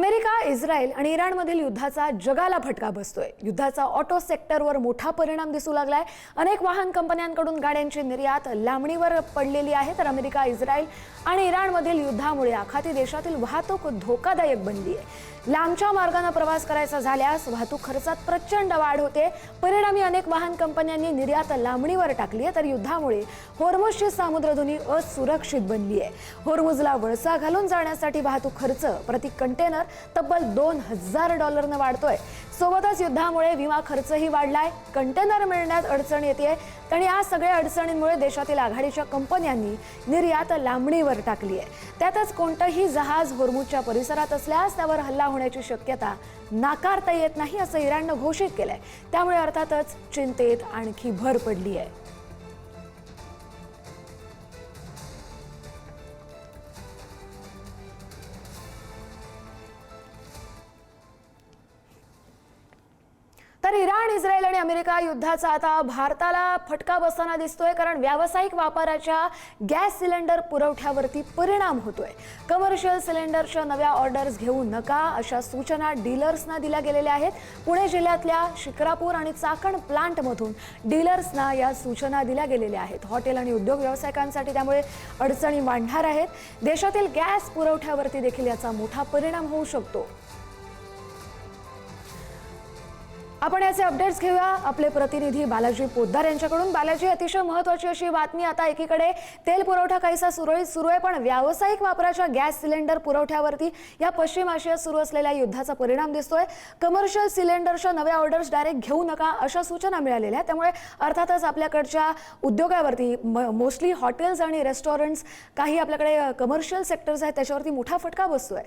America, Israel आणि इराणमधील युद्धाचा जगाला फटका बसतोय। युद्धाचा ऑटो सेक्टरवर मोठा परिणाम दिसू लागलाय। अनेक वाहन कंपन्यांकडून गाड्यांची निर्यात लांबणीवर पडलेली आहे। तर अमेरिका, इस्रायल आणि इराणमधील युद्धामुळे आखाती देशातील वाहतूक धोकादायक बनली आहे। लांबच्या मार्गाने प्रवास करायचा झाल्यास वाहतूक खर्चात प्रचंड वाढ होते। परिणामी अनेक वाहन कंपन्यांनी निर्यात लांबणीवर टाकली आहे। तर युद्धामुळे होर्मुझची सामुद्रधुनी असुरक्षित बनली आहे। होर्मुझला वळसा घालून जाण्यासाठी वाहतूक खर्च प्रति कंटेनर तब्बल $2000 ने वाढतोय। सोबतच युद्धामुळे विमा खर्चही वाढलाय। कंटेनर मिळण्यात अडचण येते आणि या सगळ्या अडचणींमुळे देशातील आघाडीच्या कंपन्यांनी निर्यात लांबणीवर टाकली आहे। त्यातच कोणतेही जहाज होर्मुझच्या परिसरात असल्यास त्यावर हल्ला होण्याची शक्यता नाकारता येत नाही असं इराणने घोषित केलंय। त्यामुळे अर्थातच चिंतेत आणखी भर पडली आहे। तर इराण, इस्रायल आणि अमेरिका युद्धाचा आता भारताला फटका बसताना दिसतोय, कारण व्यावसायिक वापराच्या गॅस सिलेंडर पुरवठ्यावरती परिणाम होतोय। कमर्शियल सिलेंडरच्या नव्या ऑर्डर्स घेऊ नका अशा सूचना डीलर्सना दिल्या गेलेल्या आहेत। पुणे जिल्ह्यातल्या शिक्रापूर आणि चाकण प्लांटमधून डीलर्सना या सूचना दिल्या गेलेल्या आहेत। हॉटेल आणि उद्योग व्यावसायिकांसाठी त्यामुळे अडचणी वाढणार आहेत। देशातील गॅस पुरवठ्यावरती देखील याचा मोठा परिणाम होऊ शकतो। आपण याचे अपडेट्स घेऊया आपले प्रतिनिधी बालाजी पोद्दार यांच्याकडून। बालाजी, अतिशय महत्त्वाची अशी बातमी, आता एकीकडे तेल पुरवठा काहीसा सुरळीत सुरू आहे, पण व्यावसायिक वापराच्या गॅस सिलेंडर पुरवठ्यावरती या पश्चिम आशियात सुरू असलेल्या युद्धाचा परिणाम दिसतोय। कमर्शियल सिलेंडरच्या नव्या ऑर्डर्स डायरेक्ट घेऊ नका अशा सूचना मिळालेल्या आहेत। त्यामुळे अर्थातच आपल्याकडच्या उद्योगावरती मोस्टली हॉटेल्स आणि रेस्टॉरंट्स, काही आपल्याकडे कमर्शियल सेक्टर्स आहेत, त्याच्यावरती मोठा फटका बसतोय।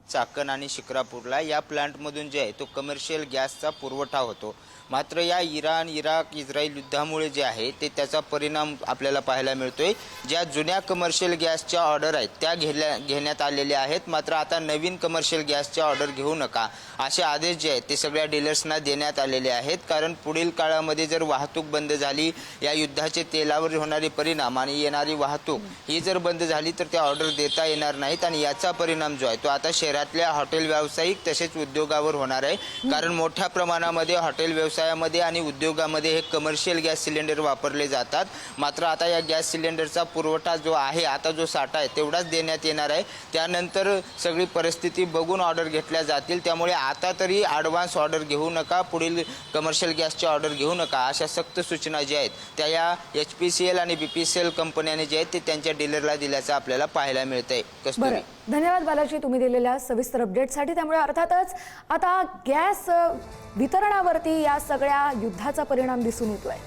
चाकण आणि शिक्रापूरला या प्लांटमधून जे आहे तो कमर्शियल गॅसचा पुरवठा होतो। मात्र या इराण, इराक, इस्रायल युद्धामुळे जे आहे ते त्याचा परिणाम आपल्याला पाहायला मिळतोय। ज्या जुन्या कमर्शियल गॅसच्या ऑर्डर आहेत त्या घेण्यात आलेल्या आहेत। मात्र आता नवीन कमर्शियल गॅसच्या ऑर्डर घेऊ नका असे आदेश जे आहेत ते सगळ्या डीलर्सना देण्यात आलेले आहेत। कारण पुढील काळामध्ये जर वाहतूक बंद झाली, या युद्धाचे तेलावर होणारे परिणाम आणि येणारी वाहतूक ही जर बंद झाली तर त्या ऑर्डर देता येणार नाहीत आणि याचा परिणाम जो आहे तो आता शहरातल्या हॉटेल व्यावसायिक तसेच उद्योगावर होणार आहे। कारण मोठ्या प्रमाणामध्ये हॉटेल व्यवसायामध्ये आणि उद्योगामध्ये हे कमर्शियल गॅस सिलेंडर वापरले जातात। मात्र आता या गॅस सिलेंडरचा पुरवठा जो आहे, आता जो साठा आहे तेवढाच देण्यात येणार आहे। त्यानंतर सगळी परिस्थिती बघून ऑर्डर घेतल्या जातील। त्यामुळे आता तरी ॲडव्हान्स ऑर्डर घेऊ नका, पुढील कमर्शियल गॅसची ऑर्डर घेऊ नका अशा सक्त सूचना ज्या आहेत त्या या HPCL आणि BPCL कंपन्यांनी जे आहेत ते त्यांच्या डीलरला दिल्याचं आपल्याला पाहायला मिळतंय। बरं, धन्यवाद बालाजी तुम्ही दिलेल्या सविस्तर अपडेटसाठी। त्यामुळे अर्थातच आता गॅस वितरणावरती या सगळ्या युद्धाचा परिणाम दिसून येतोय।